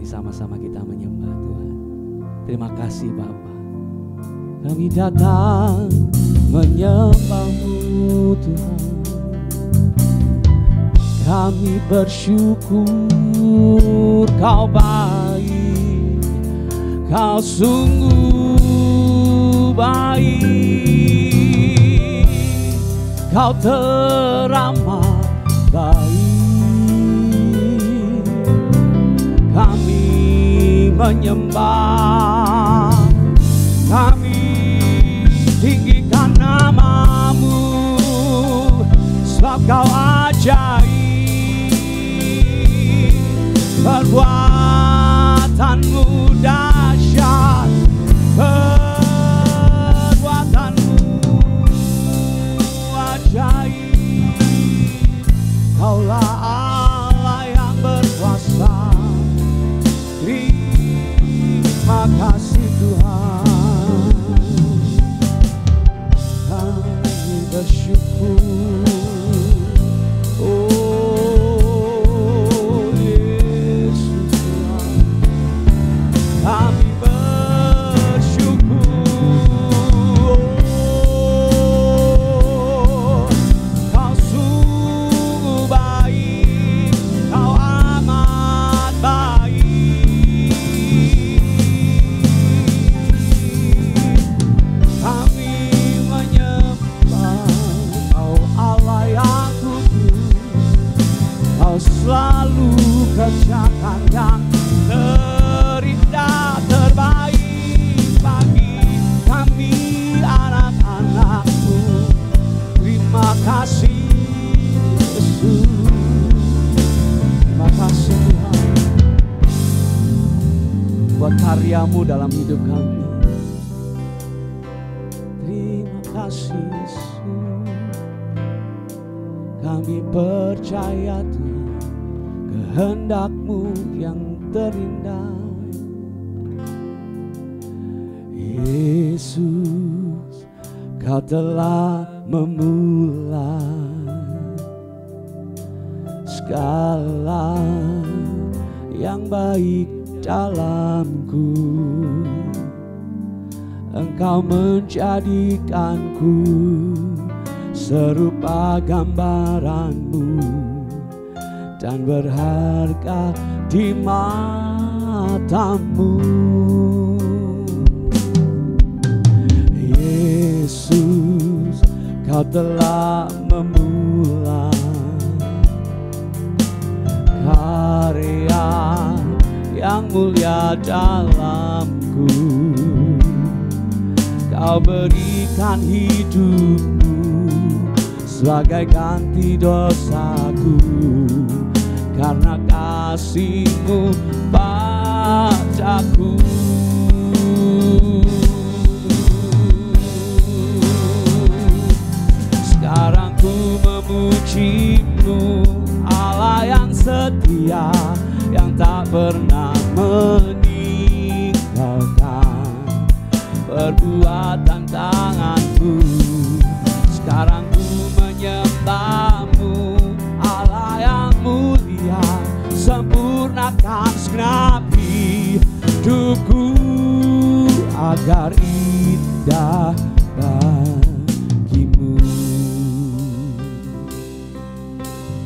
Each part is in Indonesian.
Mari sama-sama kita menyembah Tuhan. Terima kasih Bapa. Kami datang menyembah-Mu Tuhan. Kami bersyukur Kau baik, Kau sungguh baik, Kau teramat baik. Kami menyembah, kami tinggikan nama-Mu, sebab Kau ajaib. Perbuatan-Mu dahsyat, perbuatan-Mu ajaib. Kaulah Allah yang berkuasa. Terima kasih Tuhan. Kami bersyukur. Selalu kerjakan yang terindah, terbaik bagi kami anak-anak-Mu. Terima kasih Yesus. Terima kasih Tuhan buat karya-Mu dalam hidup kami. Terima kasih Yesus. Kami percaya Tuhan, kehendak-Mu yang terindah. Yesus, Kau telah memulai segala yang baik dalamku. Engkau menjadikanku serupa gambaran-Mu dan berharga di mata-Mu. Yesus, Kau telah memulai karya yang mulia dalamku. Kau berikan hidup-Mu sebagai ganti dosaku, karena kasih-Mu padaku. Sekarang ku memuji-Mu, Allah yang setia, yang tak pernah meninggalkan perbuatan tangan-Mu. Sekarang ku menyembah-Mu, Allah yang mulia, sempurnakan segenap hidupku agar indah bagi-Mu.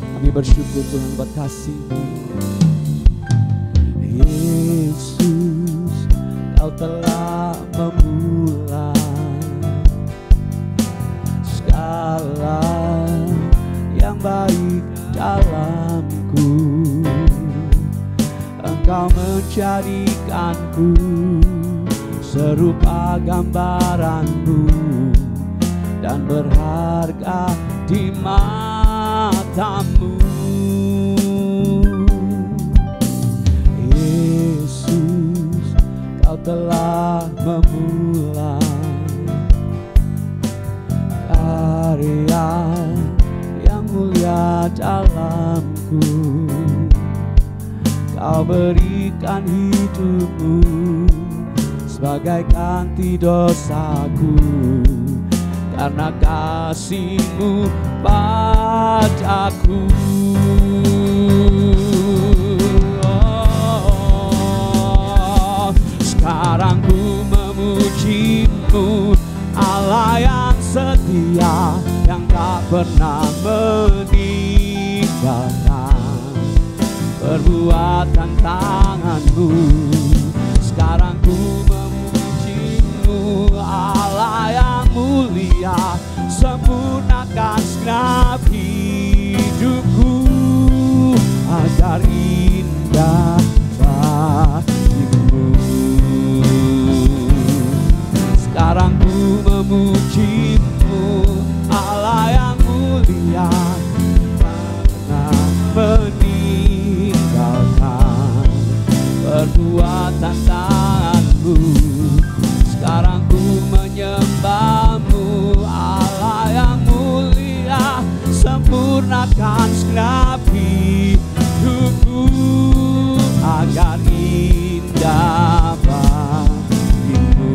Kami bersyukur Tuhan buat kasih-Mu. Yesus, Kau telah memulai segala yang baik dalamku. Engkau menjadikanku serupa gambaran-Mu dan berharga di mata-Mu. Yesus, Kau telah memulai karya yang mulia dalamku. Kau berikan hidup-Mu sebagai ganti dosaku, karena kasih-Mu padaku. memuji-Mu, Allah yang setia, yang tak pernah meninggalkan perbuatan tangan-Mu. Sekarang ku memuji-Mu, Allah yang mulia, sempurnakan segenap hidupku agar indah bagimu. Sekarang ku memuji-Mu, Allah yang mulia, pernah meninggalkan perbuatan tangan-Mu. Sekarang ku menyembah-Mu, Allah yang mulia, sempurnakan segenap hidupku agar indah bagimu.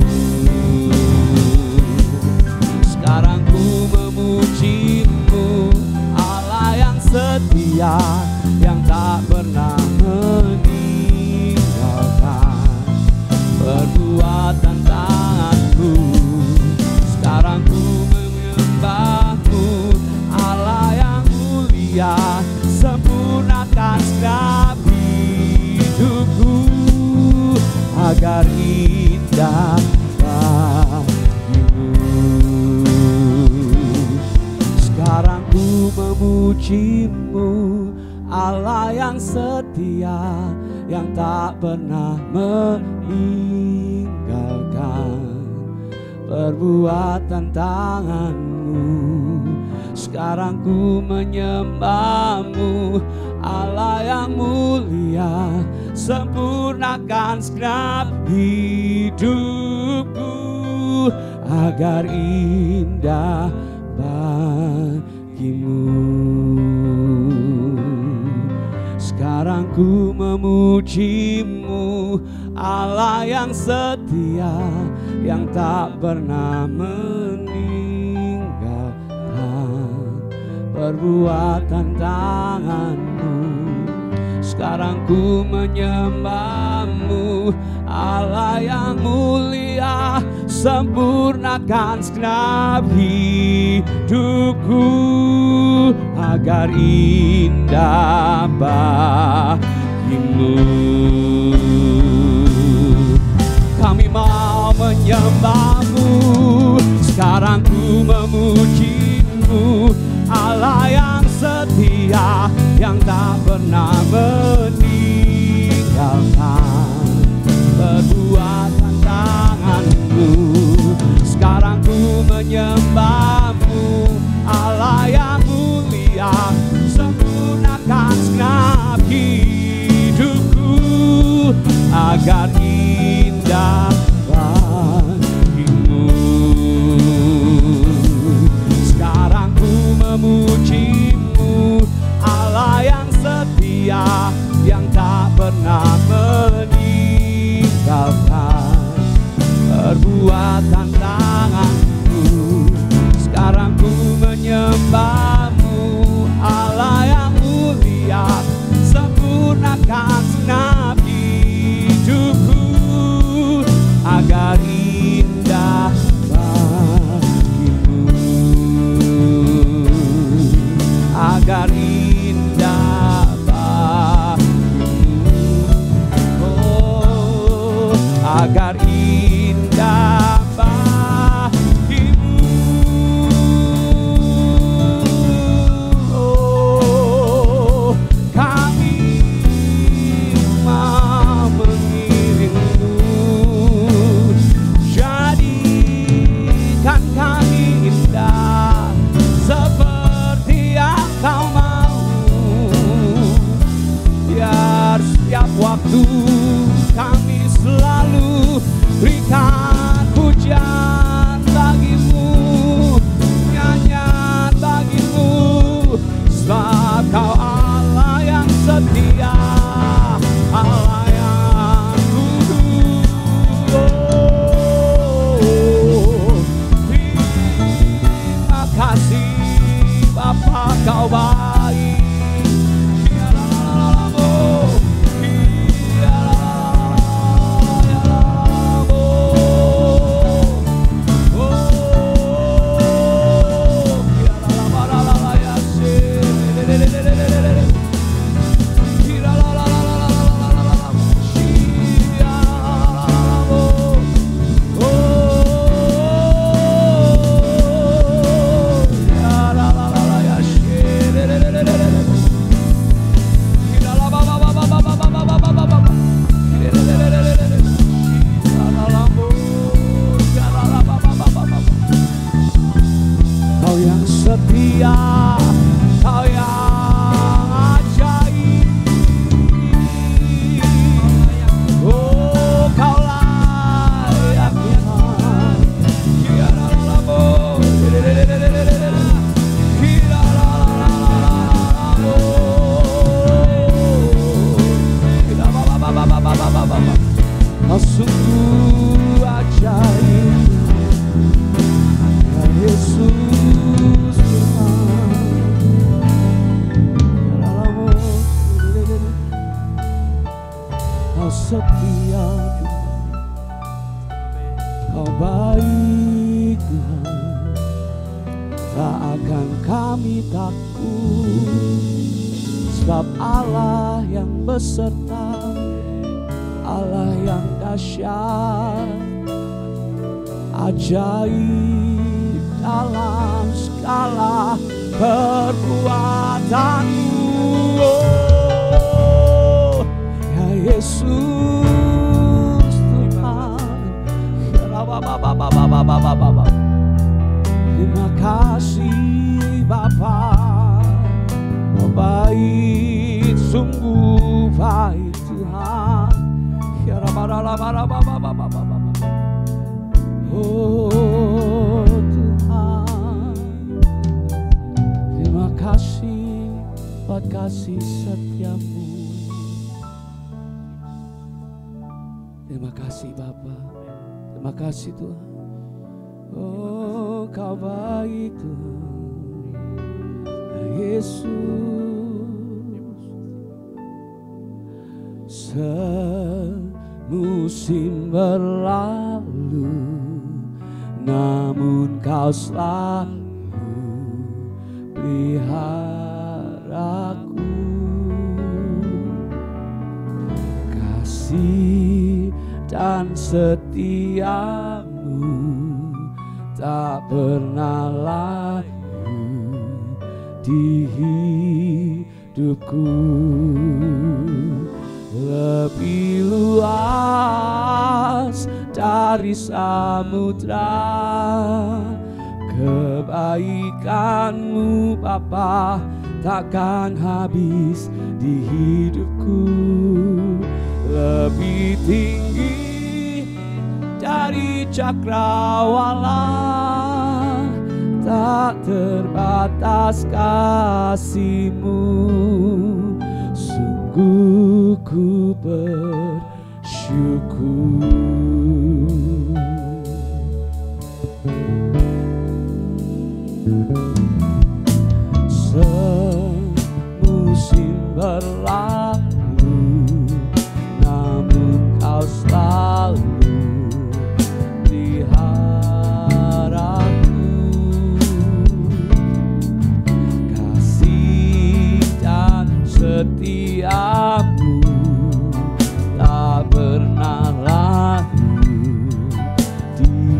Sekarang ku memuji-Mu, Allah yang setia, yang tak pernah meninggalkan perbuatan tangan-Mu. Sekarang ku menyembah-Mu, Allah yang mulia, sempurnakan segenap hidupku agar indah bagimu. Sekarang ku memuji-Mu, Allah yang setia, yang tak pernah meninggalkan perbuatan tangan-Mu. Sekarang ku menyembah-Mu, Allah yang mulia, sempurnakan segenap hidupku agar indah bagimu. Sekarang ku memuji-Mu, Allah yang setia, yang tak pernah meninggalkan perbuatan tangan-Mu. Sekarang ku menyembah-Mu, Allah yang mulia, sempurnakan segenap hidupku agar indah bagimu. Kami mau menyembah-Mu, sekarang ku memuji-Mu, Allah yang setia, yang tak pernah meninggalkan perbuatan tangan-Mu. Sekarang ku menyembah-Mu, Allah yang mulia, sempurnakan segenap hidupku agar indah bagimu. Sekarang ku memuji-Mu, Allah yang setia, yang tak pernah meninggalkan perbuatan tangan-Mu. Sekarang ku menyembah-Mu, Allah yang mulia, sempurnakan segenap hidupku agar indah bagimu, agar indah bagimu, oh, agar indah bagimu, oh, kami mau mengiringmu, jadikan kami indah seperti yang Kau mau, biar setiap waktu kami selalu berikan Kau sungguh ajaib, ya Yesus Tuhan. Kau setia Tuhan, Kau baik Tuhan, tak akan kami takut, sebab Allah yang beserta, Allah yang dahsyat, ajaib dalam segala perbuatanmu. Oh, ya Yesus Tuhan, terima kasih Bapa, Kau baik, sungguh baik Tuhan. Oh Tuhan, terima kasih buat kasih setiamu. Terima kasih Bapa, terima kasih Tuhan. Oh Kau baik Tuhan, Yesus. Semusim berlalu, namun Kau selalu peliharaku. Kasih dan setiamu tak pernah layu di hidupku. Lebih luas dari samudra kebaikan-Mu Bapa, takkan habis di hidupku. Lebih tinggi dari cakrawala, tak terbatas kasih-Mu. Sungguh ku bersyukur. Semusim berlalu, namun Kau selalu peliharaku. Kasih dan setiamu tak pernah layu di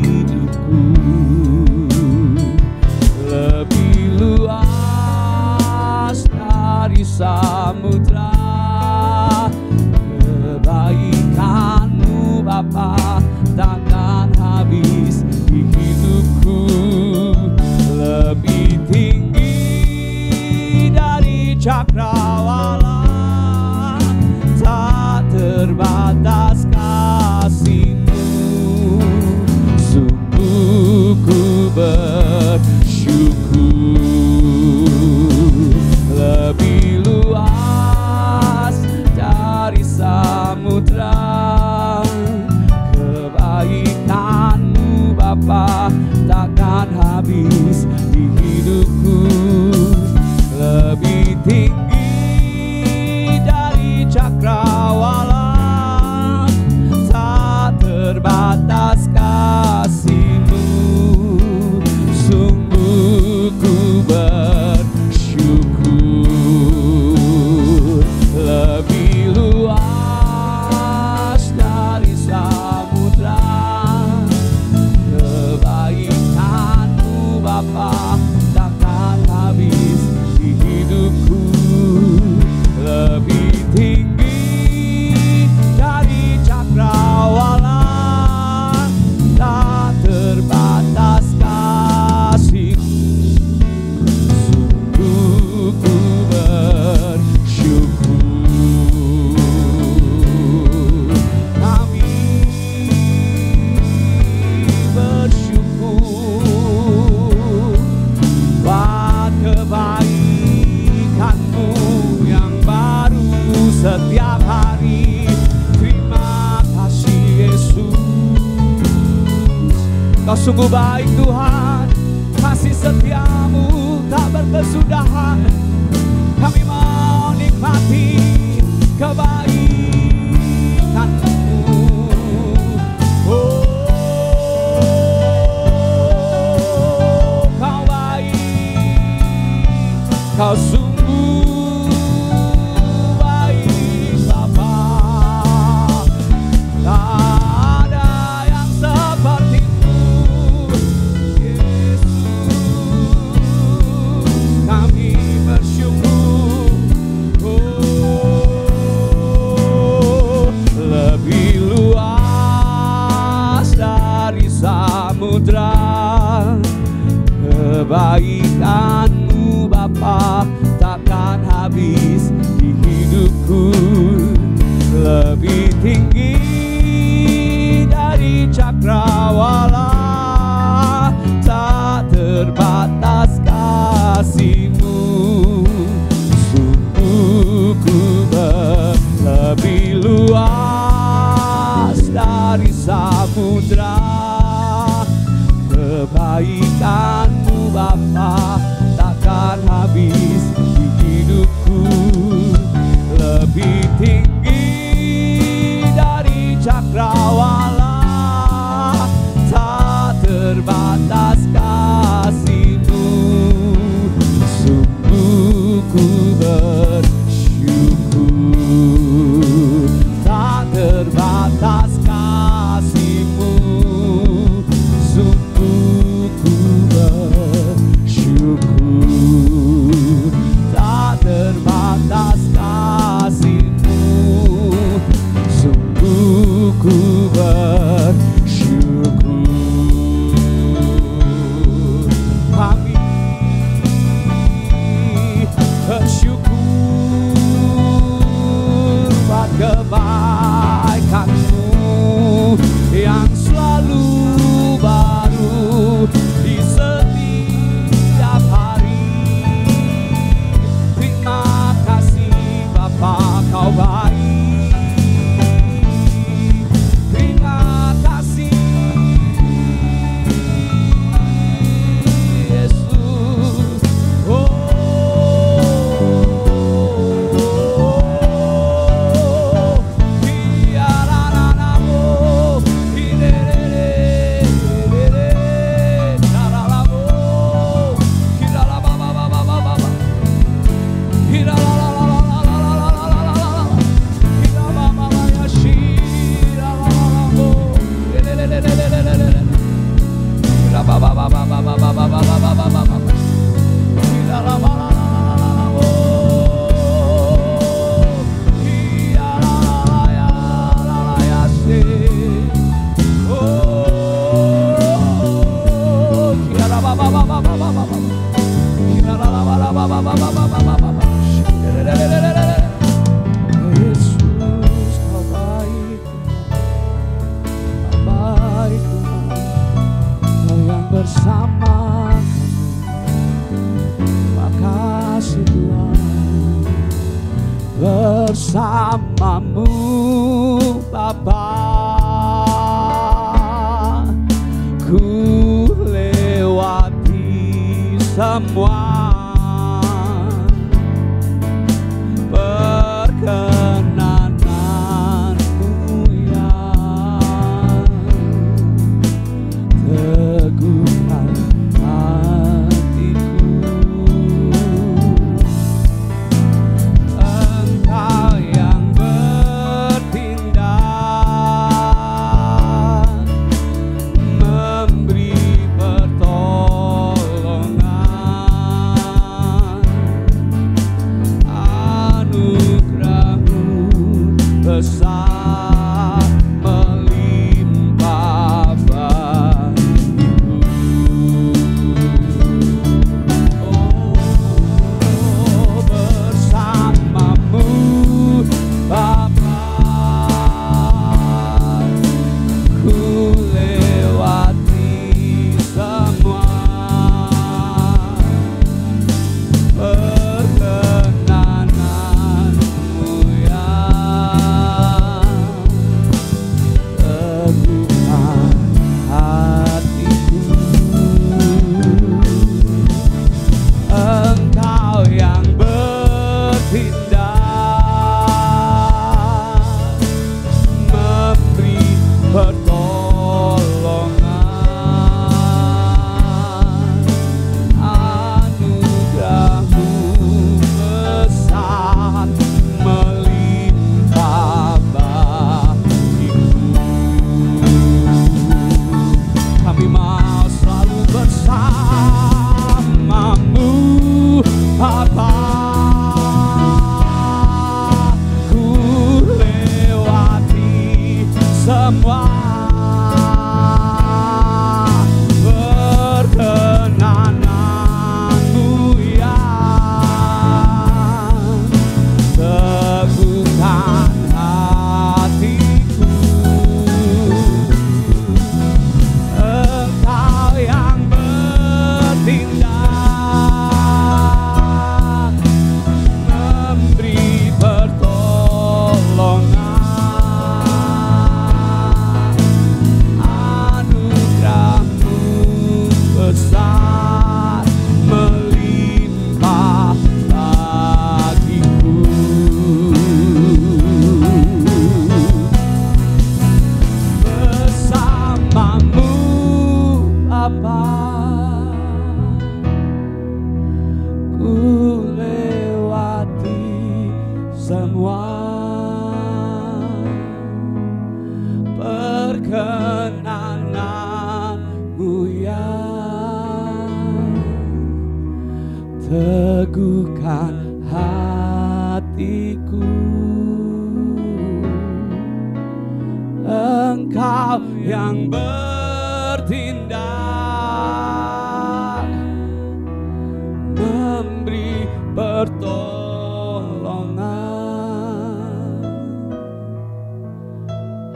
hidupku. Lebih luas dari samudra kebaikan-Mu Bapa, takkan habis di hidupku. Lebih tinggi dari cakrawala, tak terbatas kasih-Mu. Sungguh ku bersyukur. Lebih luas dari samudra kebaikan-Mu Bapa, takkan habis di hidupku. Lebih tinggi dari cakrawala, tak terbatas kasih-Mu. Sungguh ku bersyukur. Lebih luas dari samudra kebaikan-Mu Bapa, Kau sungguh baik Tuhan, kasih setiamu tak berkesudahan. Kami mau nikmati kebaikan-Mu. Oh, Kau baik, Kau sungguh baik Bapa. Tak ada yang seperti-Mu, Yesus. Kami bersyukur. Oh, lebih luas dari samudra kebaikan-Mu Bapa, takkan habis di hidupku. Lebih tinggi dari cakrawala, tak terbatas kasih-Mu. Sungguh ku lebih luas dari samudra kebaikan-Mu Bapa, takkan habis di hidupku. Lebih tinggi dari cakrawala, tak terbatas kasih-Mu. Sungguh ku bersyukur, tak terbatas kasih-Mu. Sungguh ku bersyukur, tak terbatas kasih-Mu. Sungguh ku bersyukur. Kami bersyukur buat kebaikan-Mu yang selalu baru di setiap hari. Terima kasih Bapa, Kau baik. Terima kasih Yesus. Bersama-Mu Bapa, ku lewati semua perkenanan-Mu yang teguhkan hatiku. Engkau yang bertindak, memberi pertolongan, anugerah-Mu besar melimpah bagiku. Oh, bersama-Mu Bapa, ku lewati semua perkenanan-Mu yang semua perkenananmu ya. Teguhkan hatiku, Engkau yang bertindak, memberi pertolongan. Anugerah-Mu besar melimpah bagiku. Bersama-Mu Bapa, ku lewati semua perkenanan-Mu ya. Teguhkan hatiku, Engkau yang bertindak, memberi pertolongan.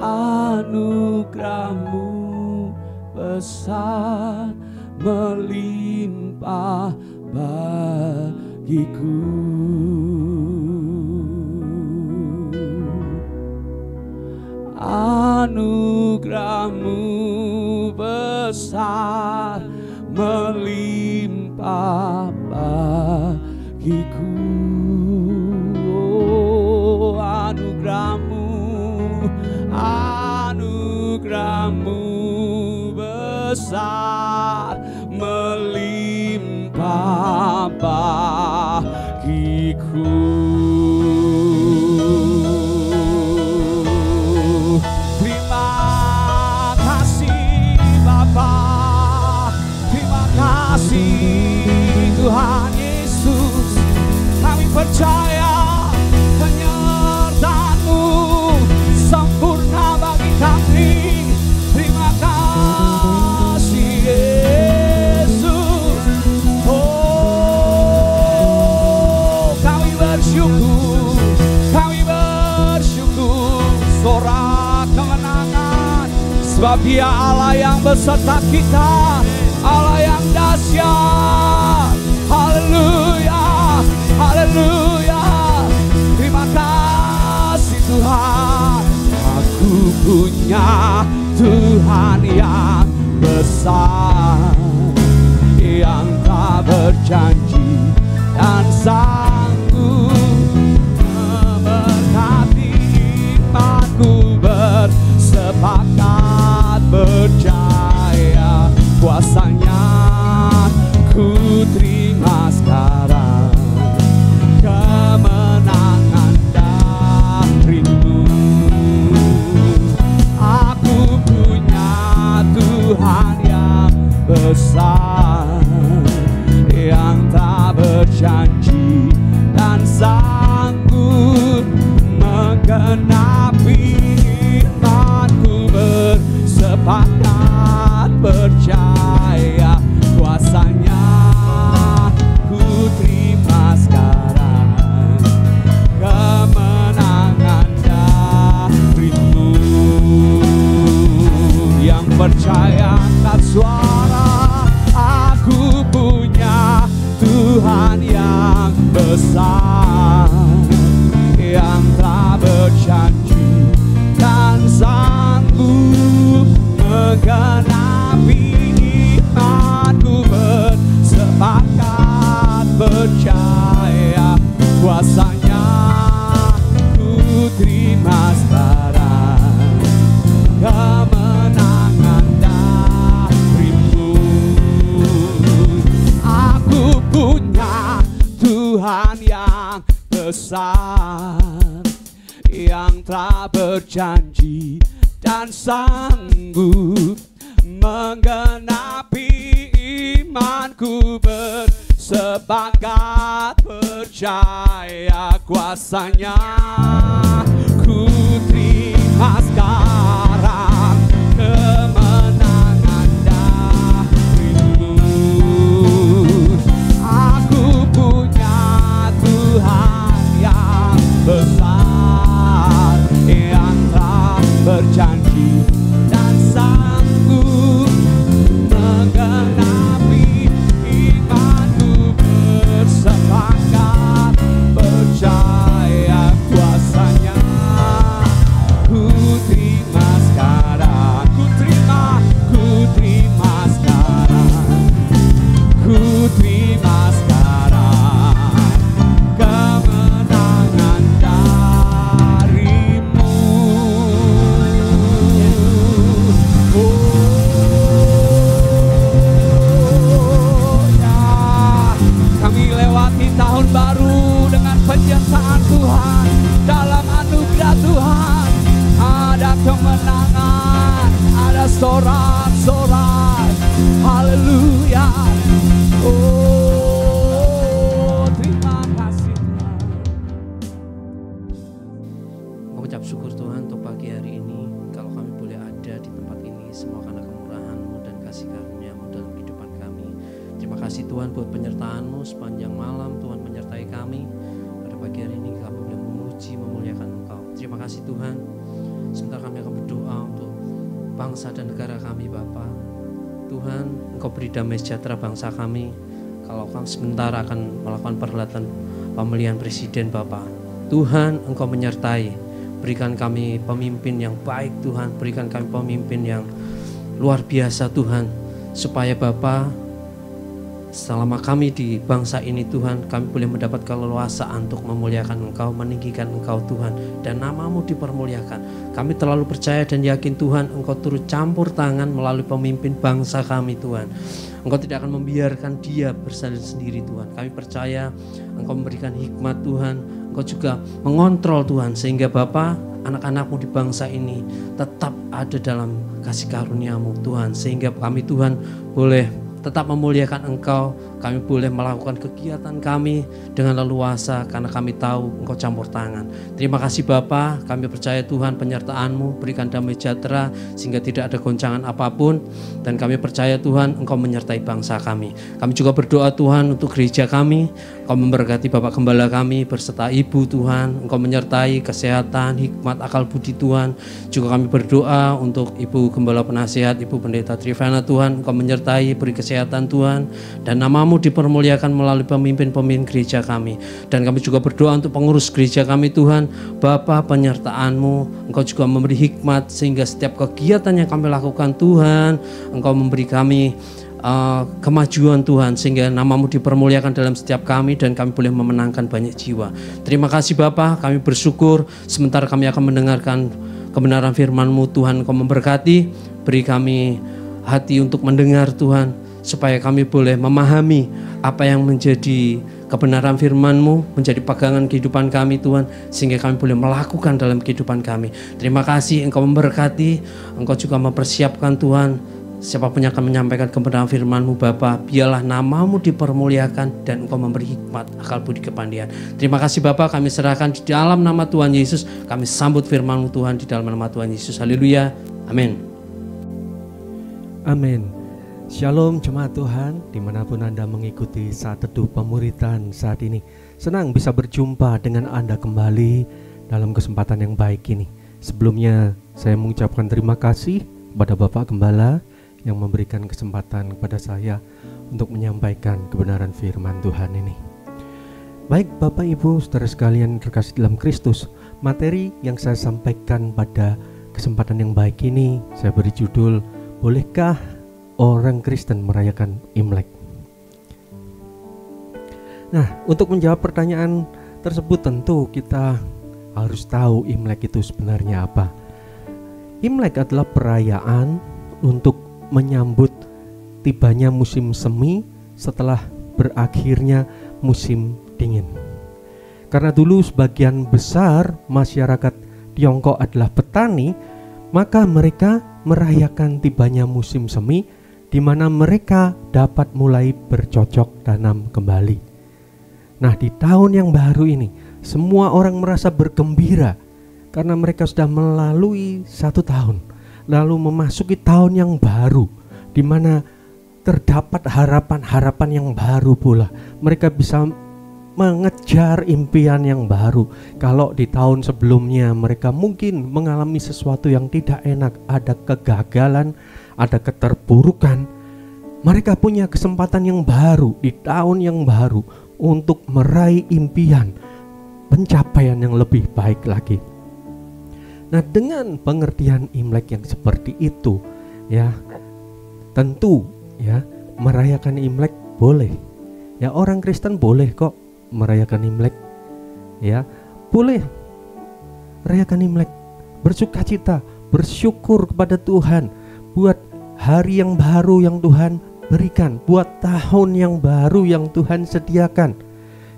Anugerah-Mu besar melimpah bagiku. Anugerah-Mu besar melimpah bagiku. Oh, anugerah-Mu, anugerah-Mu besar melimpah bagiku. Terima kasih Bapa, terima kasih Tuhan Yesus. Kami percaya penyertaan-Mu sempurna bagi kami. Terima kasih Yesus. Oh, kami bersyukur, kami bersyukur. Sorak kemenangan, sebab Dia Allah yang beserta kita, Allah yang dahsyat. Haleluya, haleluya. Terima kasih Tuhan. Aku punya Tuhan yang besar, yang tak berjanji dan sanggup memberkati imanku. Bersepakat percaya kuasa-Nya, ku terima sekarang kemenangan dari-Mu. Aku punya Tuhan yang besar, yang tak berjanji dan sanggup menggenapi imanku. Bersepakat percaya kuasa-Nya, ku terima sekarang kemenangan dari-Mu. Yang percaya angkat suara, aku punya Tuhan yang besar, yang tak berjanji dan sanggup menggenapi imanku. Bersepakat percaya kuasa-Nya, ku terima sekarang kemenangan dari-Mu. Aku punya Tuhan yang besar, yang tak berjanji dan sanggup menggenapi imanku. Bersepakat percaya kuasa-Nya, ku terima sekarang berjanji dan sanggup menggenapi imanku, bersepakat percaya kuasanya. Ku terima sekarang, ku terima sekarang, ku terima sekarang kemenangan darimu. Oh ya, kami lewati tahun baru dengan penyertaan Tuhan. Dalam anugerah Tuhan ada kemenangan, ada sorak-sorak. Haleluya. Oh, terima kasih Tuhan. Mengucap syukur Tuhan untuk pagi hari ini. Kalau kami boleh ada di tempat ini, semua karena kemurahan-Mu dan kasih karunia-Mu dalam kehidupan kami. Terima kasih Tuhan buat penyertaan-Mu sepanjang malam. Tuhan menyertai kami. Pada pagi hari ini kami boleh memuji, memuliakan Engkau. Terima kasih Tuhan. Sebentar kami akan berdoa untuk bangsa dan negara kami, Bapa. Tuhan, Engkau beri damai sejahtera bangsa kami. Kalau kami sebentar akan melakukan perhelatan pemilihan presiden, Bapa. Tuhan, Engkau menyertai. Berikan kami pemimpin yang baik, Tuhan. Berikan kami pemimpin yang luar biasa, Tuhan. Supaya Bapa, selama kami di bangsa ini, Tuhan, kami boleh mendapat keleluasaan untuk memuliakan Engkau, meninggikan Engkau, Tuhan, dan nama-Mu dipermuliakan. Kami terlalu percaya dan yakin, Tuhan, Engkau turut campur tangan melalui pemimpin bangsa kami, Tuhan. Engkau tidak akan membiarkan dia bersalin sendiri, Tuhan. Kami percaya Engkau memberikan hikmat, Tuhan. Engkau juga mengontrol, Tuhan, sehingga Bapa, anak-anak-Mu di bangsa ini tetap ada dalam kasih karunia-Mu, Tuhan. Sehingga kami, Tuhan, boleh tetap memuliakan Engkau. Kami boleh melakukan kegiatan kami dengan leluasa karena kami tahu Engkau campur tangan. Terima kasih Bapa, kami percaya Tuhan penyertaan-Mu, berikan damai sejahtera sehingga tidak ada goncangan apapun. Dan kami percaya Tuhan Engkau menyertai bangsa kami. Kami juga berdoa Tuhan untuk gereja kami. Engkau memberkati Bapak Gembala kami berserta Ibu, Tuhan. Engkau menyertai kesehatan, hikmat, akal budi, Tuhan. Juga kami berdoa untuk Ibu Gembala Penasihat, Ibu Pendeta Trivana, Tuhan. Engkau menyertai, beri kesehatan, Tuhan. Dan nama-Mu dipermuliakan melalui pemimpin-pemimpin gereja kami. Dan kami juga berdoa untuk pengurus gereja kami, Tuhan. Bapa, penyertaan-Mu, Engkau juga memberi hikmat sehingga setiap kegiatan yang kami lakukan, Tuhan, Engkau memberi kami kemajuan, Tuhan, sehingga nama-Mu dipermuliakan dalam setiap kami dan kami boleh memenangkan banyak jiwa. Terima kasih Bapa, kami bersyukur. Sebentar kami akan mendengarkan kebenaran firman-Mu, Tuhan. Engkau memberkati, beri kami hati untuk mendengar, Tuhan, supaya kami boleh memahami apa yang menjadi kebenaran firman-Mu, menjadi pegangan kehidupan kami, Tuhan, sehingga kami boleh melakukan dalam kehidupan kami. Terima kasih Engkau memberkati, Engkau juga mempersiapkan, Tuhan, siapapun yang akan menyampaikan kebenaran firman-Mu, Bapa, biarlah nama-Mu dipermuliakan dan Engkau memberi hikmat, akal budi, kepandian. Terima kasih Bapa, kami serahkan di dalam nama Tuhan Yesus. Kami sambut firman-Mu, Tuhan, di dalam nama Tuhan Yesus. Haleluya, amin. Amin. Shalom jemaat Tuhan, dimanapun Anda mengikuti saat teduh pemuritan saat ini. Senang bisa berjumpa dengan Anda kembali dalam kesempatan yang baik ini. Sebelumnya saya mengucapkan terima kasih kepada Bapak Gembala yang memberikan kesempatan kepada saya untuk menyampaikan kebenaran firman Tuhan ini. Baik Bapak Ibu saudara sekalian terkasih dalam Kristus, materi yang saya sampaikan pada kesempatan yang baik ini saya beri judul, bolehkah orang Kristen merayakan Imlek? Nah, untuk menjawab pertanyaan tersebut tentu kita harus tahu Imlek itu sebenarnya apa. Imlek adalah perayaan untuk menyambut tibanya musim semi setelah berakhirnya musim dingin. Karena dulu sebagian besar masyarakat Tiongkok adalah petani, maka mereka merayakan tibanya musim semi di mana mereka dapat mulai bercocok tanam kembali. Nah, di tahun yang baru ini semua orang merasa bergembira karena mereka sudah melalui 1 tahun, lalu memasuki tahun yang baru di mana terdapat harapan-harapan yang baru pula. Mereka bisa mengejar impian yang baru. Kalau di tahun sebelumnya mereka mungkin mengalami sesuatu yang tidak enak, ada kegagalan, ada keterpurukan, mereka punya kesempatan yang baru di tahun yang baru untuk meraih impian, pencapaian yang lebih baik lagi. Nah, dengan pengertian Imlek yang seperti itu, ya, tentu ya merayakan Imlek boleh. Ya, orang Kristen boleh kok merayakan Imlek. Ya, boleh merayakan Imlek, bersukacita, bersyukur kepada Tuhan buat hari yang baru yang Tuhan berikan, buat tahun yang baru yang Tuhan sediakan.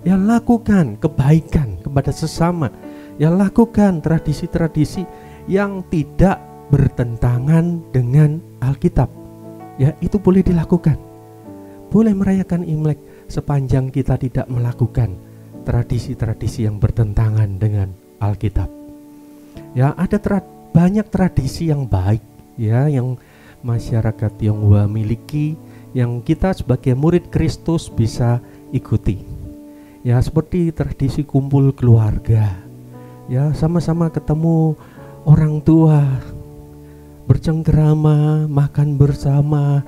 Ya, lakukan kebaikan kepada sesama. Ya, lakukan tradisi-tradisi yang tidak bertentangan dengan Alkitab. Ya, itu boleh dilakukan. Boleh merayakan Imlek sepanjang kita tidak melakukan tradisi-tradisi yang bertentangan dengan Alkitab. Ya, ada banyak tradisi yang baik ya yang masyarakat Tionghoa miliki, yang kita sebagai murid Kristus bisa ikuti. Ya, seperti tradisi kumpul keluarga. Ya, sama-sama ketemu orang tua, bercengkerama, makan bersama,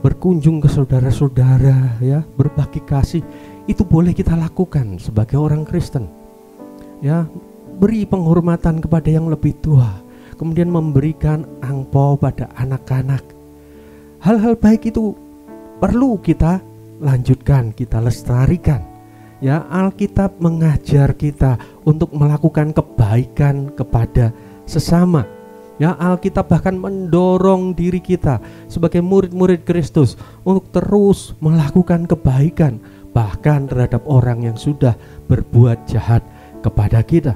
berkunjung ke saudara-saudara, ya, berbagi kasih. Itu boleh kita lakukan sebagai orang Kristen. Ya, beri penghormatan kepada yang lebih tua, kemudian memberikan angpau pada anak-anak. Hal-hal baik itu perlu kita lanjutkan, kita lestarikan. Ya, Alkitab mengajar kita untuk melakukan kebaikan kepada sesama. Ya, Alkitab bahkan mendorong diri kita sebagai murid-murid Kristus untuk terus melakukan kebaikan, bahkan terhadap orang yang sudah berbuat jahat kepada kita.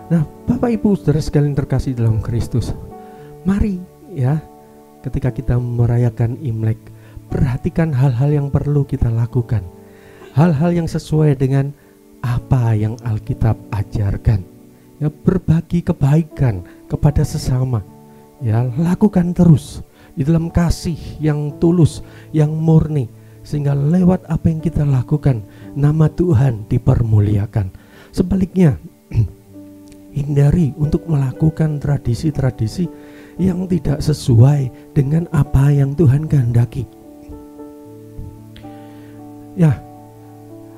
Nah, Bapak Ibu saudara sekalian terkasih dalam Kristus, mari ya, ketika kita merayakan Imlek, perhatikan hal-hal yang perlu kita lakukan, hal-hal yang sesuai dengan apa yang Alkitab ajarkan. Ya, berbagi kebaikan kepada sesama. Ya, lakukan terus di dalam kasih yang tulus, yang murni, sehingga lewat apa yang kita lakukan nama Tuhan dipermuliakan. Sebaliknya, hindari untuk melakukan tradisi-tradisi yang tidak sesuai dengan apa yang Tuhan kehendaki. Ya,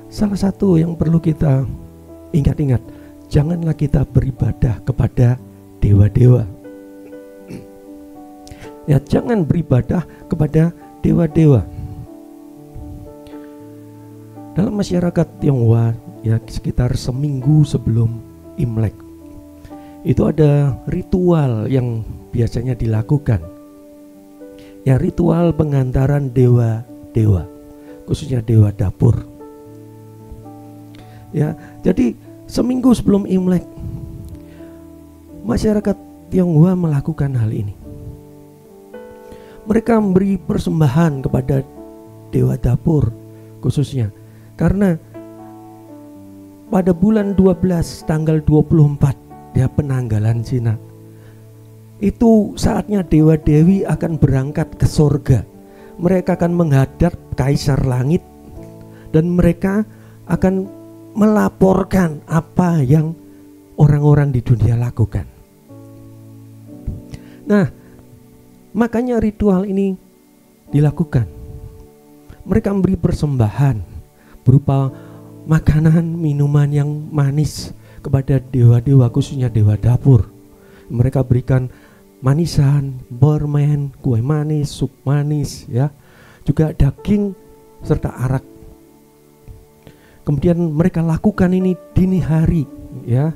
salah satu yang perlu kita ingat-ingat, janganlah kita beribadah kepada dewa-dewa. Ya, jangan beribadah kepada dewa-dewa. Dalam masyarakat Tionghoa, ya, sekitar seminggu sebelum Imlek, itu ada ritual yang biasanya dilakukan. Ya, ritual pengantaran dewa-dewa, khususnya dewa dapur. Ya, jadi seminggu sebelum Imlek, masyarakat Tionghoa melakukan hal ini. Mereka memberi persembahan kepada dewa dapur khususnya, karena pada bulan 12 tanggal 24 ya, penanggalan Cina, itu saatnya dewa-dewi akan berangkat ke surga. Mereka akan menghadap Kaisar Langit dan mereka akan melaporkan apa yang orang-orang di dunia lakukan. Nah, makanya ritual ini dilakukan. Mereka memberi persembahan berupa makanan, minuman yang manis kepada dewa-dewa, khususnya dewa dapur. Mereka berikan manisan, permen, kue manis, sup manis, ya, juga daging serta arak. Kemudian mereka lakukan ini dini hari, ya,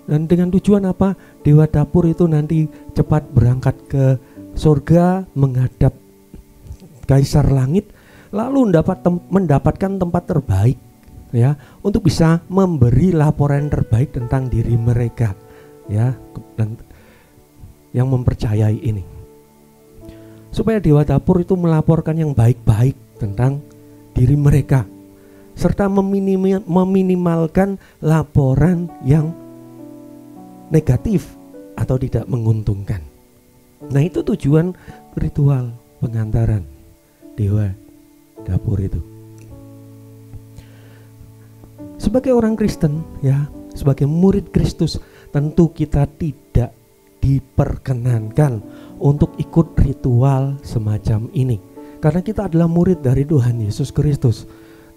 dan dengan tujuan apa? Dewa dapur itu nanti cepat berangkat ke surga menghadap Kaisar Langit, lalu mendapatkan tempat terbaik, ya, untuk bisa memberi laporan terbaik tentang diri mereka, ya, dan yang mempercayai ini, supaya dewa dapur itu melaporkan yang baik-baik tentang diri mereka, serta meminimalkan laporan yang negatif atau tidak menguntungkan. Nah, itu tujuan ritual pengantaran dewa dapur itu. sebagai orang Kristen ya, sebagai murid Kristus, tentu kita tidak diperkenankan untuk ikut ritual semacam ini, karena kita adalah murid dari Tuhan Yesus Kristus.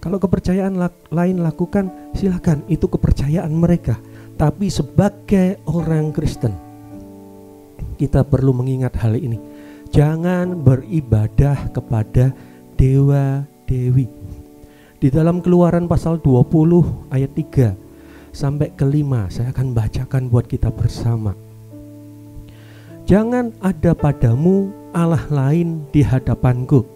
Kalau kepercayaan lain lakukan, silakan, itu kepercayaan mereka. Tapi sebagai orang Kristen, kita perlu mengingat hal ini. Jangan beribadah kepada dewa-dewi. Di dalam Keluaran pasal 20 ayat 3 sampai ke 5, saya akan bacakan buat kita bersama. Jangan ada padamu Allah lain di hadapanku.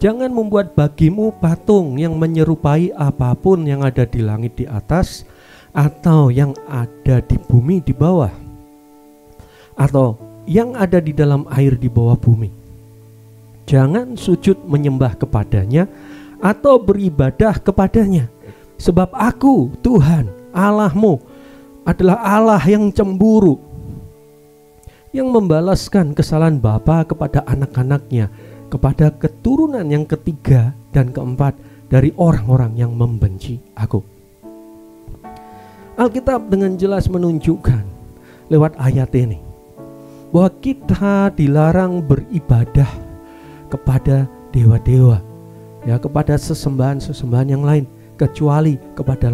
Jangan membuat bagimu patung yang menyerupai apapun yang ada di langit di atas, atau yang ada di bumi di bawah, atau yang ada di dalam air di bawah bumi. Jangan sujud menyembah kepadanya atau beribadah kepadanya. Sebab aku, Tuhan Allahmu, adalah Allah yang cemburu, yang membalaskan kesalahan bapa kepada anak-anaknya, kepada keturunan yang ketiga dan keempat dari orang-orang yang membenci aku. Alkitab dengan jelas menunjukkan lewat ayat ini bahwa kita dilarang beribadah kepada dewa-dewa, ya, kepada sesembahan-sesembahan yang lain, kecuali kepada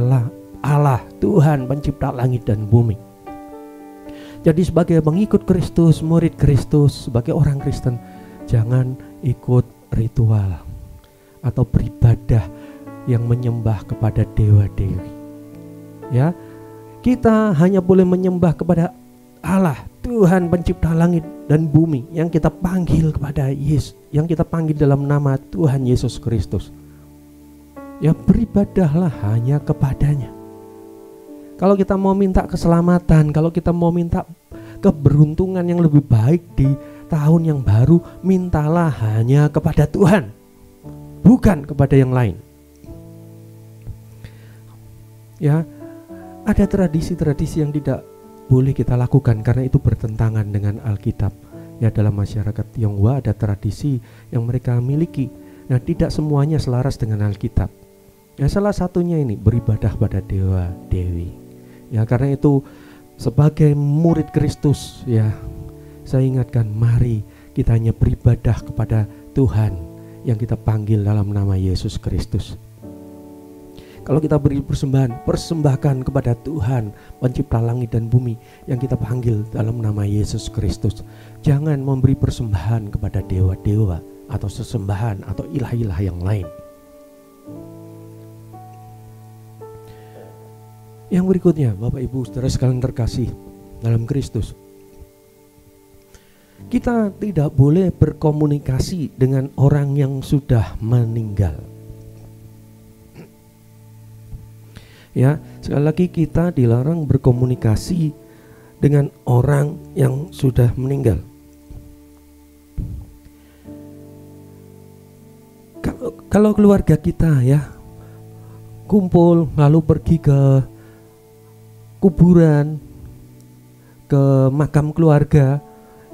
Allah, Tuhan pencipta langit dan bumi. Jadi sebagai pengikut Kristus, murid Kristus, sebagai orang Kristen, jangan ikut ritual atau beribadah yang menyembah kepada dewa-dewi. Ya, kita hanya boleh menyembah kepada Allah, Tuhan pencipta langit dan bumi, yang kita panggil kepada Yesus, yang kita panggil dalam nama Tuhan Yesus Kristus. Ya, beribadahlah hanya kepadanya. Kalau kita mau minta keselamatan, kalau kita mau minta keberuntungan yang lebih baik di tahun yang baru, mintalah hanya kepada Tuhan, bukan kepada yang lain. Ya, ada tradisi-tradisi yang tidak boleh kita lakukan karena itu bertentangan dengan Alkitab. Ya, dalam masyarakat Tionghoa ada tradisi yang mereka miliki, nah tidak semuanya selaras dengan Alkitab. Ya, salah satunya ini beribadah pada dewa-dewi. Ya, karena itu sebagai murid Kristus, ya, saya ingatkan, mari kita hanya beribadah kepada Tuhan yang kita panggil dalam nama Yesus Kristus. Kalau kita beri persembahan, persembahkan kepada Tuhan pencipta langit dan bumi yang kita panggil dalam nama Yesus Kristus. Jangan memberi persembahan kepada dewa-dewa atau sesembahan atau ilah-ilah yang lain. Yang berikutnya, Bapak Ibu Saudara sekalian terkasih dalam Kristus, kita tidak boleh berkomunikasi dengan orang yang sudah meninggal. Ya, sekali lagi kita dilarang berkomunikasi dengan orang yang sudah meninggal. Kalau keluarga kita ya kumpul lalu pergi ke kuburan, ke makam keluarga,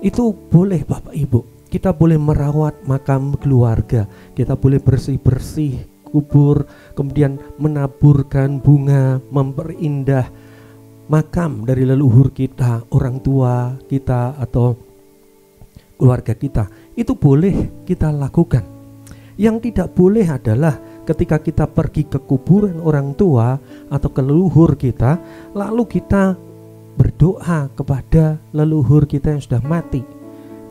itu boleh Bapak Ibu. Kita boleh merawat makam keluarga, kita boleh bersih-bersih kubur, kemudian menaburkan bunga, memperindah makam dari leluhur kita, orang tua kita atau keluarga kita. Itu boleh kita lakukan. Yang tidak boleh adalah ketika kita pergi ke kuburan orang tua atau ke leluhur kita, lalu kita berdoa kepada leluhur kita yang sudah mati.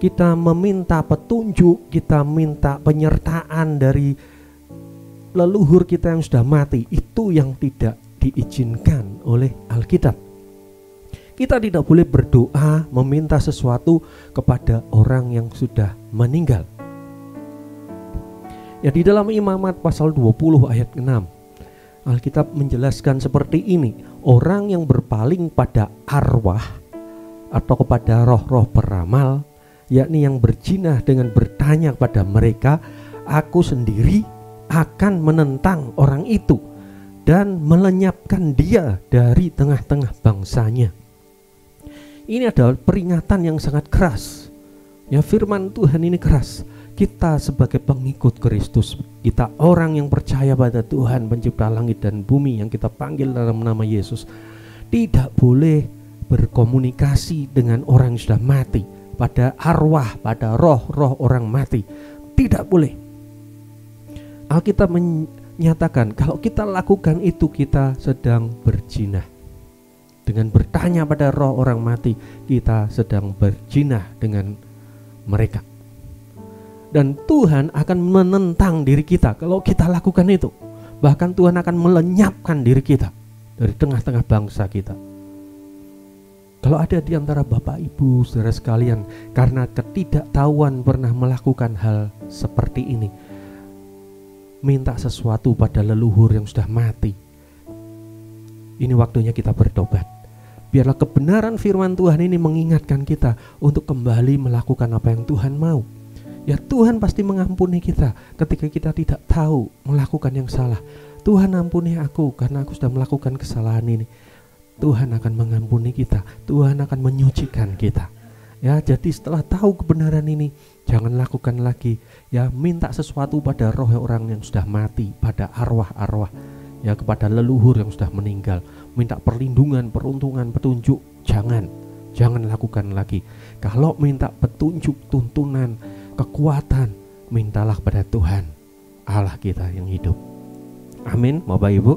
Kita meminta petunjuk, kita minta penyertaan dari leluhur kita yang sudah mati. Itu yang tidak diizinkan oleh Alkitab. Kita tidak boleh berdoa meminta sesuatu kepada orang yang sudah meninggal. Ya, di dalam Imamat pasal 20 ayat 6 Alkitab menjelaskan seperti ini. Orang yang berpaling pada arwah atau kepada roh-roh peramal, yakni yang berjinah dengan bertanya kepada mereka, aku sendiri akan menentang orang itu dan melenyapkan dia dari tengah-tengah bangsanya. Ini adalah peringatan yang sangat keras. Ya, firman Tuhan ini keras. kita sebagai pengikut Kristus, kita orang yang percaya pada Tuhan pencipta langit dan bumi yang kita panggil dalam nama Yesus, tidak boleh berkomunikasi dengan orang yang sudah mati, pada arwah, pada roh-roh orang mati. Tidak boleh. Alkitab menyatakan kalau kita lakukan itu, kita sedang berzina. Dengan bertanya pada roh orang mati, kita sedang berzina dengan mereka. Dan Tuhan akan menentang diri kita kalau kita lakukan itu. Bahkan Tuhan akan melenyapkan diri kita dari tengah-tengah bangsa kita. Kalau ada di antara Bapak Ibu saudara sekalian karena ketidaktahuan pernah melakukan hal seperti ini, minta sesuatu pada leluhur yang sudah mati, ini waktunya kita bertobat. Biarlah kebenaran firman Tuhan ini mengingatkan kita untuk kembali melakukan apa yang Tuhan mau. Ya, Tuhan pasti mengampuni kita ketika kita tidak tahu melakukan yang salah. Tuhan, ampuni aku karena aku sudah melakukan kesalahan ini. Tuhan akan mengampuni kita, Tuhan akan menyucikan kita. Ya, jadi setelah tahu kebenaran ini, jangan lakukan lagi. Ya, minta sesuatu pada roh orang yang sudah mati, pada arwah-arwah, ya, kepada leluhur yang sudah meninggal. Minta perlindungan, peruntungan, petunjuk, jangan lakukan lagi. Kalau minta petunjuk, tuntunan, kekuatan, mintalah pada Tuhan Allah kita yang hidup. Amin, Bapak Ibu.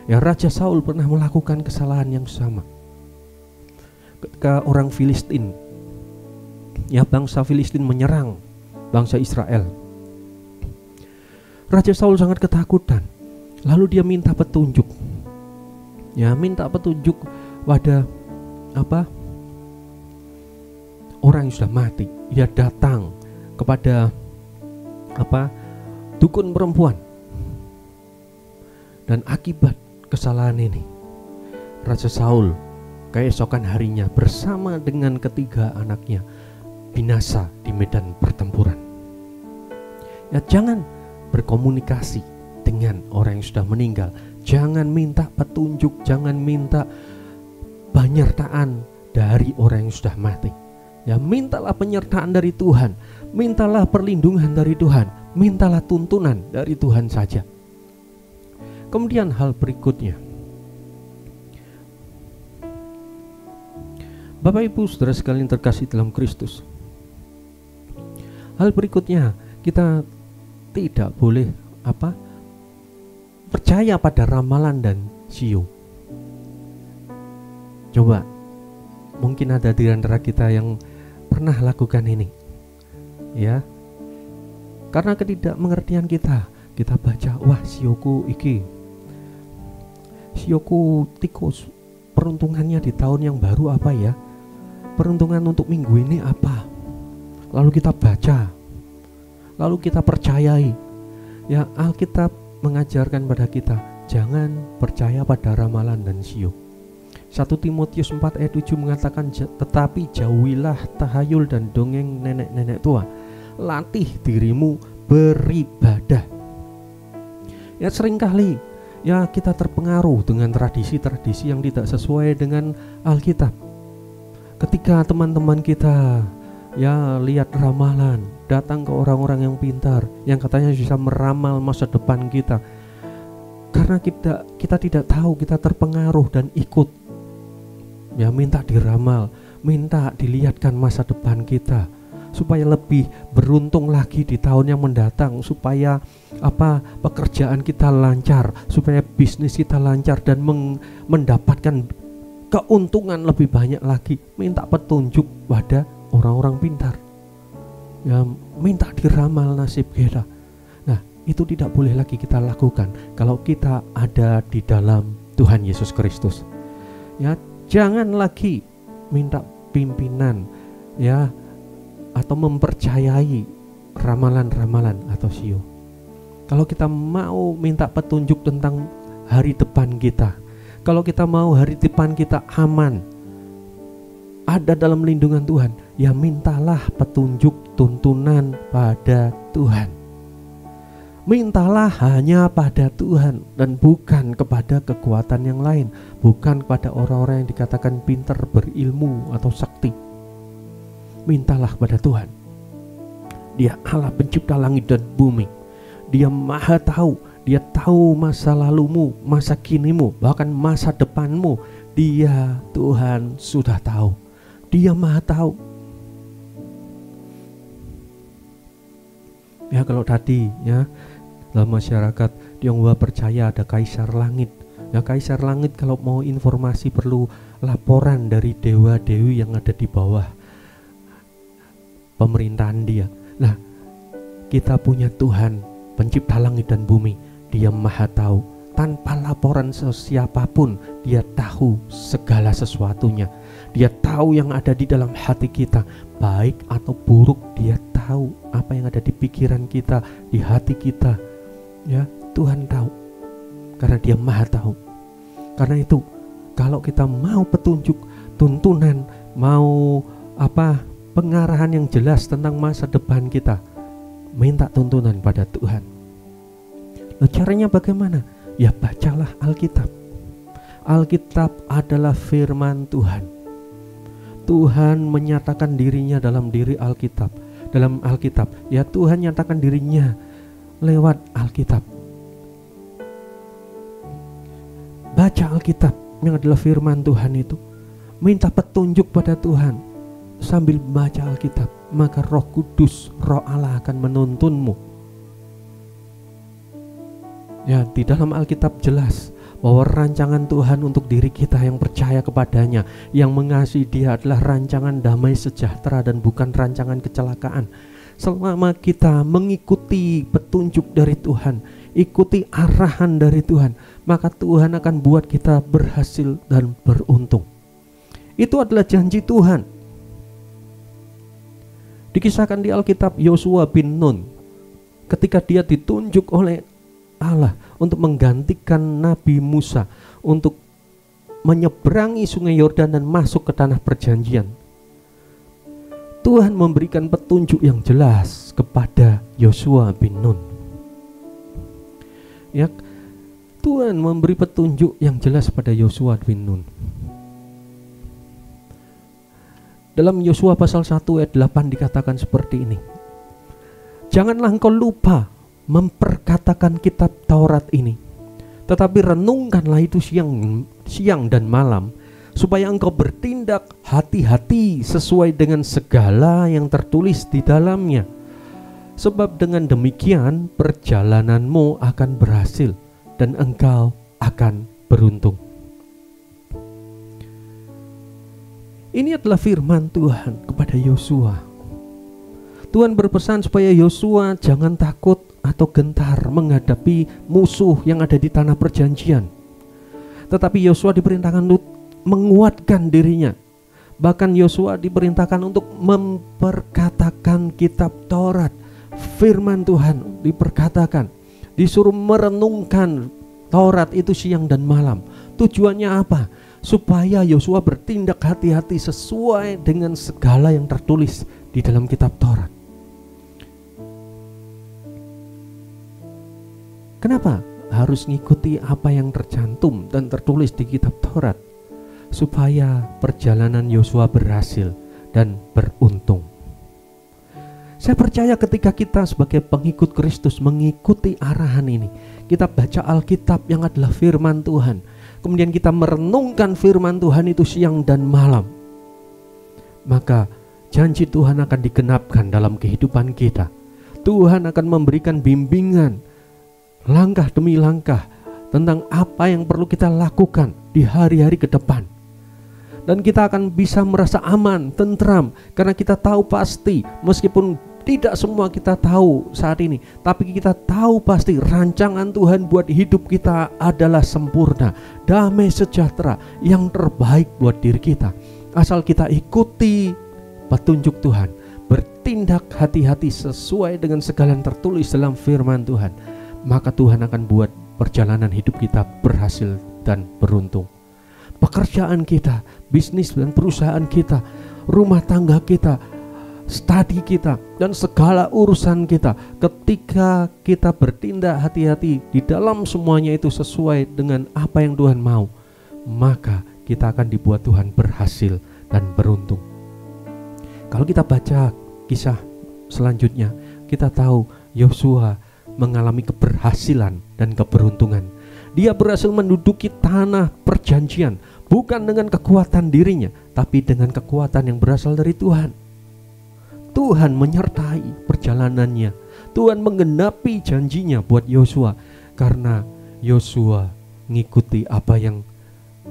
Ya, Raja Saul pernah melakukan kesalahan yang sama. Ketika orang Filistin, ya, bangsa Filistin menyerang bangsa Israel, Raja Saul sangat ketakutan. Lalu dia minta petunjuk. Ya, minta petunjuk pada orang yang sudah mati. Dia datang kepada dukun perempuan. Dan akibat kesalahan ini, Raja Saul keesokan harinya bersama dengan ketiga anaknya binasa di medan pertempuran. Ya, jangan berkomunikasi dengan orang yang sudah meninggal. Jangan minta petunjuk, jangan minta penyertaan dari orang yang sudah mati. Ya, mintalah penyertaan dari Tuhan, mintalah perlindungan dari Tuhan, mintalah tuntunan dari Tuhan saja. Kemudian hal berikutnya, Bapak Ibu saudara sekalian terkasih dalam Kristus, hal berikutnya, kita tidak boleh percaya pada ramalan dan sio. Coba, mungkin ada di antara kita yang pernah lakukan ini, ya. Karena ketidakmengertian kita baca, wah, sioku iki, sioku tikus, peruntungannya di tahun yang baru apa ya? Peruntungan untuk minggu ini apa? Lalu kita baca, lalu kita percayai. Ya, Alkitab mengajarkan pada kita, jangan percaya pada ramalan dan sio. 1 Timotius 4 ayat 7 mengatakan, tetapi jauhilah tahayul dan dongeng nenek-nenek tua. Latih dirimu beribadah. Ya, seringkali ya kita terpengaruh dengan tradisi-tradisi yang tidak sesuai dengan Alkitab. Ketika teman-teman kita ya lihat ramalan, datang ke orang-orang yang pintar yang katanya bisa meramal masa depan kita, karena kita tidak tahu, kita terpengaruh dan ikut, ya, minta diramal, minta dilihatkan masa depan kita supaya lebih beruntung lagi di tahun yang mendatang, supaya pekerjaan kita lancar, supaya bisnis kita lancar dan mendapatkan keuntungan lebih banyak lagi. Minta petunjuk pada orang-orang pintar, ya, minta diramal nasib kita. Nah, itu tidak boleh lagi kita lakukan kalau kita ada di dalam Tuhan Yesus Kristus. Ya, jangan lagi minta pimpinan, ya, atau mempercayai ramalan-ramalan atau sio. Kalau kita mau minta petunjuk tentang hari depan kita, kalau kita mau hari depan kita aman, ada dalam lindungan Tuhan, ya mintalah petunjuk, tuntunan pada Tuhan. Mintalah hanya pada Tuhan dan bukan kepada kekuatan yang lain, bukan kepada orang-orang yang dikatakan pintar, berilmu atau sakti. Mintalah pada Tuhan. Dia Allah pencipta langit dan bumi. Dia maha tahu. Dia tahu masa lalumu, masa kinimu, bahkan masa depanmu. Dia, Tuhan, sudah tahu. Dia maha tahu. Ya, kalau tadi ya dalam masyarakat Tionghoa percaya ada kaisar langit. Ya, kaisar langit kalau mau informasi perlu laporan dari dewa-dewi yang ada di bawah pemerintahan dia. Nah, kita punya Tuhan pencipta langit dan bumi. Dia maha tahu. Tanpa laporan siapapun, dia tahu segala sesuatunya. Dia tahu yang ada di dalam hati kita, baik atau buruk. Dia tahu apa yang ada di pikiran kita, di hati kita. Ya, Tuhan tahu. Karena dia maha tahu. Karena itu, kalau kita mau petunjuk, tuntunan, mau pengarahan yang jelas tentang masa depan kita, minta tuntunan pada Tuhan. Nah, caranya bagaimana? Ya, bacalah Alkitab. Alkitab adalah firman Tuhan. Tuhan menyatakan dirinya dalam diri Alkitab. Dalam Alkitab, ya Tuhan nyatakan dirinya lewat Alkitab. Baca Alkitab yang adalah firman Tuhan itu. Minta petunjuk pada Tuhan sambil baca Alkitab. Maka Roh Kudus, Roh Allah akan menuntunmu. Ya, di dalam Alkitab jelas bahwa rancangan Tuhan untuk diri kita yang percaya kepadanya, yang mengasihi Dia adalah rancangan damai sejahtera dan bukan rancangan kecelakaan. Selama kita mengikuti petunjuk dari Tuhan, ikuti arahan dari Tuhan, maka Tuhan akan buat kita berhasil dan beruntung. Itu adalah janji Tuhan. Dikisahkan di Alkitab Yosua bin Nun, ketika dia ditunjuk oleh Allah untuk menggantikan Nabi Musa untuk menyeberangi sungai Yordan dan masuk ke tanah perjanjian. Tuhan memberikan petunjuk yang jelas kepada Yosua bin Nun. Ya, Tuhan memberi petunjuk yang jelas pada Yosua bin Nun. Dalam Yosua pasal 1 ayat 8 dikatakan seperti ini. Janganlah engkau lupa memperkatakan kitab Taurat ini, tetapi renungkanlah itu siang dan malam, supaya engkau bertindak hati-hati sesuai dengan segala yang tertulis di dalamnya. Sebab dengan demikian perjalananmu akan berhasil dan engkau akan beruntung. Ini adalah firman Tuhan kepada Yosua. Tuhan berpesan supaya Yosua jangan takut atau gentar menghadapi musuh yang ada di tanah perjanjian. Tetapi Yosua diperintahkan untuk menguatkan dirinya. Bahkan Yosua diperintahkan untuk memperkatakan kitab Taurat. Firman Tuhan diperkatakan, disuruh merenungkan Taurat itu siang dan malam. Tujuannya apa? Supaya Yosua bertindak hati-hati sesuai dengan segala yang tertulis di dalam kitab Taurat. Kenapa harus ngikuti apa yang tercantum dan tertulis di kitab Taurat? Supaya perjalanan Yosua berhasil dan beruntung. Saya percaya ketika kita sebagai pengikut Kristus mengikuti arahan ini, kita baca Alkitab yang adalah firman Tuhan, kemudian kita merenungkan firman Tuhan itu siang dan malam, maka janji Tuhan akan digenapkan dalam kehidupan kita. Tuhan akan memberikan bimbingan langkah demi langkah tentang apa yang perlu kita lakukan di hari-hari ke depan. Dan kita akan bisa merasa aman, tentram, karena kita tahu pasti, meskipun tidak semua kita tahu saat ini, tapi kita tahu pasti rancangan Tuhan buat hidup kita adalah sempurna, damai sejahtera, yang terbaik buat diri kita. Asal kita ikuti petunjuk Tuhan, bertindak hati-hati sesuai dengan segala yang tertulis dalam firman Tuhan, maka Tuhan akan buat perjalanan hidup kita berhasil dan beruntung. Pekerjaan kita, bisnis dan perusahaan kita, rumah tangga kita, studi kita, dan segala urusan kita, ketika kita bertindak hati-hati di dalam semuanya itu sesuai dengan apa yang Tuhan mau, maka kita akan dibuat Tuhan berhasil dan beruntung. Kalau kita baca kisah selanjutnya, kita tahu Yosua mengalami keberhasilan dan keberuntungan. Dia berhasil menduduki tanah perjanjian, bukan dengan kekuatan dirinya, tapi dengan kekuatan yang berasal dari Tuhan. Tuhan menyertai perjalanannya. Tuhan menggenapi janjinya buat Yosua, karena Yosua ngikuti apa yang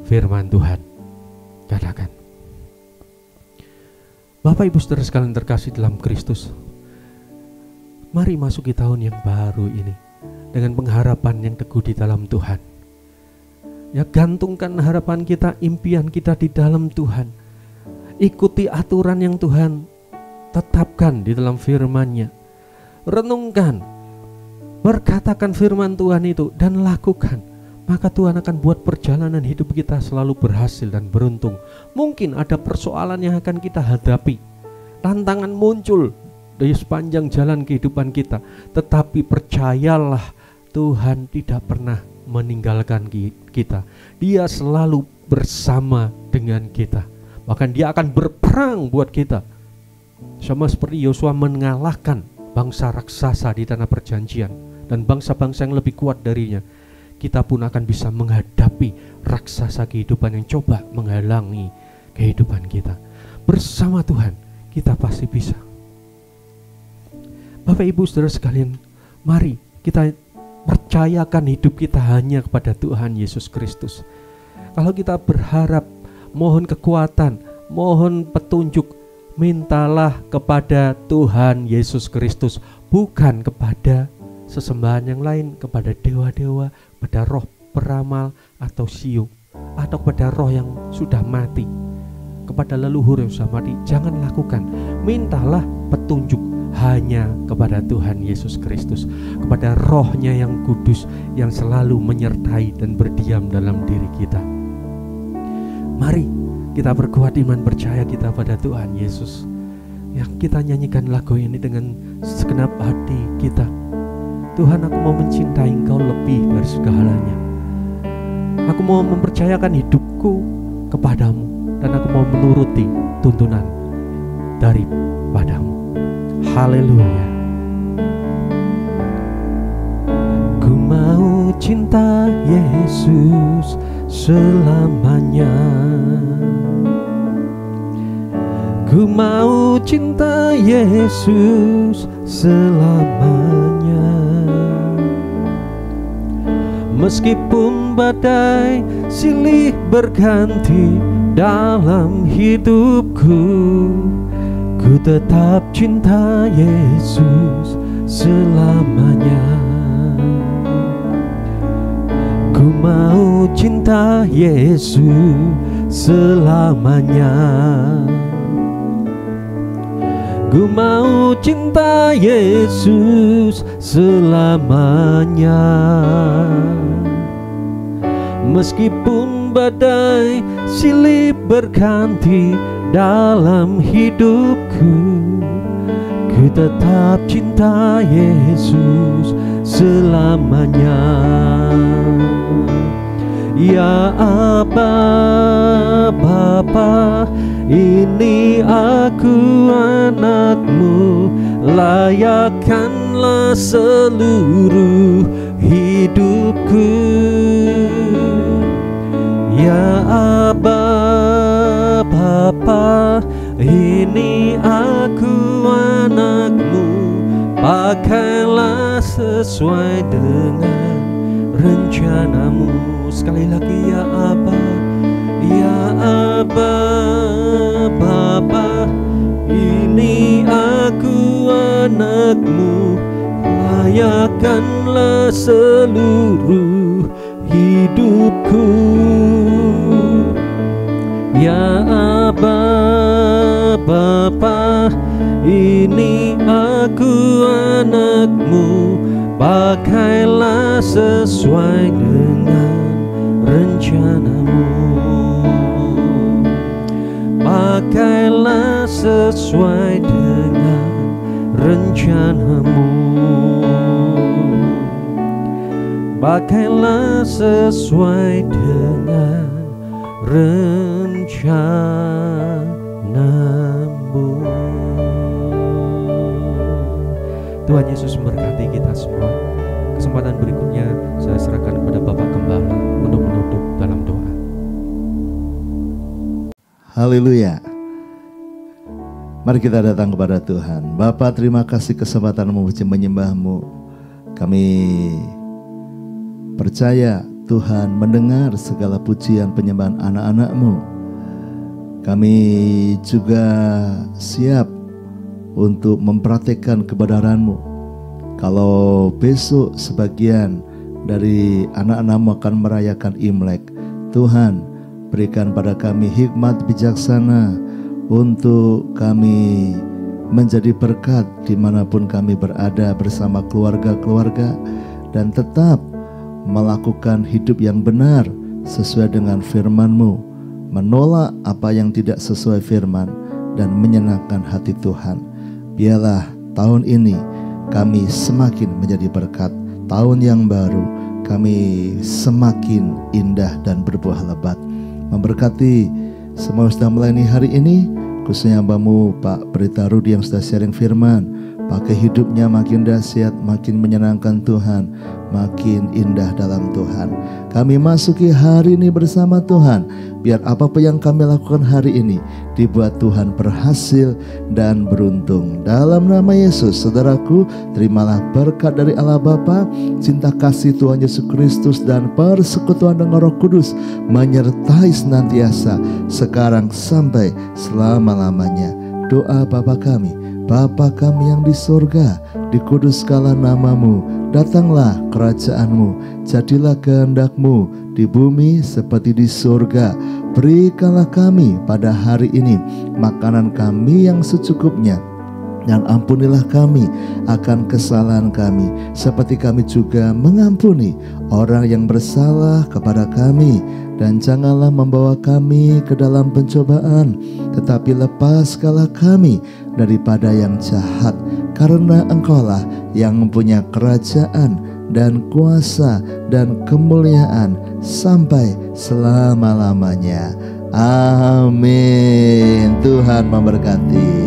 firman Tuhan katakan. Bapak Ibu Saudara sekalian terkasih dalam Kristus, mari masuki tahun yang baru ini dengan pengharapan yang teguh di dalam Tuhan. Ya, gantungkan harapan kita, impian kita di dalam Tuhan. Ikuti aturan yang Tuhan tetapkan di dalam firman-Nya. Renungkan, berkatakan firman Tuhan itu dan lakukan. Maka Tuhan akan buat perjalanan hidup kita selalu berhasil dan beruntung. Mungkin ada persoalan yang akan kita hadapi, tantangan muncul dari sepanjang jalan kehidupan kita, tetapi percayalah, Tuhan tidak pernah meninggalkan kita. Dia selalu bersama dengan kita. Bahkan Dia akan berperang buat kita. Sama seperti Yosua mengalahkan bangsa raksasa di tanah perjanjian dan bangsa-bangsa yang lebih kuat darinya, kita pun akan bisa menghadapi raksasa kehidupan yang coba menghalangi kehidupan kita. Bersama Tuhan kita pasti bisa. Bapak Ibu Saudara sekalian, mari kita percayakan hidup kita hanya kepada Tuhan Yesus Kristus. Kalau kita berharap, mohon kekuatan, mohon petunjuk, mintalah kepada Tuhan Yesus Kristus, bukan kepada sesembahan yang lain, kepada dewa-dewa, kepada roh peramal atau siu, atau kepada roh yang sudah mati, kepada leluhur yang sudah mati. Jangan lakukan. Mintalah petunjuk hanya kepada Tuhan Yesus Kristus, kepada Roh-Nya yang kudus yang selalu menyertai dan berdiam dalam diri kita. Mari kita berkuat iman, percaya kita pada Tuhan Yesus. Yang kita nyanyikan lagu ini dengan segenap hati kita. Tuhan, aku mau mencintai Engkau lebih dari segalanya. Aku mau mempercayakan hidupku kepadamu, dan aku mau menuruti tuntunan daripadamu. Haleluya. Ku mau cinta Yesus selamanya. Ku mau cinta Yesus selamanya. Meskipun badai silih berganti dalam hidupku, ku tetap cinta Yesus selamanya. Ku mau cinta Yesus selamanya. Ku mau cinta Yesus selamanya. Meskipun badai silih berganti dalam hidupku, ku tetap cinta Yesus selamanya. Ya Aba, Bapa, ini aku anakmu, layakkanlah seluruh hidupku. Ya Aba, Bapa, ini aku anakmu, pakailah sesuai dengan rencanamu. Sekali lagi, ya Aba, ya Aba, Bapa, ini aku anakmu, layakkanlah seluruh hidupku. Ya Aba, Bapa, ini aku anakmu, pakailah sesuai dengan rencanamu. Pakailah sesuai dengan rencanamu. Pakailah sesuai dengan rencanamu. Tuhan Yesus memberkati kita semua. Kesempatan berikutnya saya serahkan kepada Bapak Gembala untuk menutup dalam doa. Haleluya. Mari kita datang kepada Tuhan. Bapa, terima kasih kesempatan memuji menyembah-Mu. Kami percaya Tuhan mendengar segala pujian penyembahan anak-anak-Mu. Kami juga siap untuk mempraktikkan kebenaran-Mu. Kalau besok sebagian dari anak-anak-Mu akan merayakan Imlek, Tuhan berikan pada kami hikmat bijaksana untuk kami menjadi berkat dimanapun kami berada bersama keluarga-keluarga, dan tetap melakukan hidup yang benar sesuai dengan firman-Mu, menolak apa yang tidak sesuai firman, dan menyenangkan hati Tuhan. Biarlah tahun ini kami semakin menjadi berkat. Tahun yang baru kami semakin indah dan berbuah lebat. Memberkati semua yang sedang melayani hari ini, khususnya hamba-Mu Pak Berita Rudi yang sudah sharing firman. Pakai hidupnya makin dahsyat, makin menyenangkan Tuhan, makin indah dalam Tuhan. Kami masuki hari ini bersama Tuhan. Biar apapun yang kami lakukan hari ini dibuat Tuhan berhasil dan beruntung. Dalam nama Yesus, saudaraku, terimalah berkat dari Allah Bapa, cinta kasih Tuhan Yesus Kristus, dan persekutuan dengan Roh Kudus menyertai senantiasa sekarang sampai selama-lamanya. Doa Bapa kami, Bapa kami yang di surga, dikuduskanlah nama-Mu, datanglah kerajaan-Mu, jadilah kehendak-Mu di bumi seperti di surga. Berikanlah kami pada hari ini makanan kami yang secukupnya, dan ampunilah kami akan kesalahan kami, seperti kami juga mengampuni orang yang bersalah kepada kami. Dan janganlah membawa kami ke dalam pencobaan, tetapi lepaskanlah kami daripada yang jahat. Karena Engkaulah yang mempunyai kerajaan dan kuasa dan kemuliaan sampai selama-lamanya. Amin. Tuhan memberkati.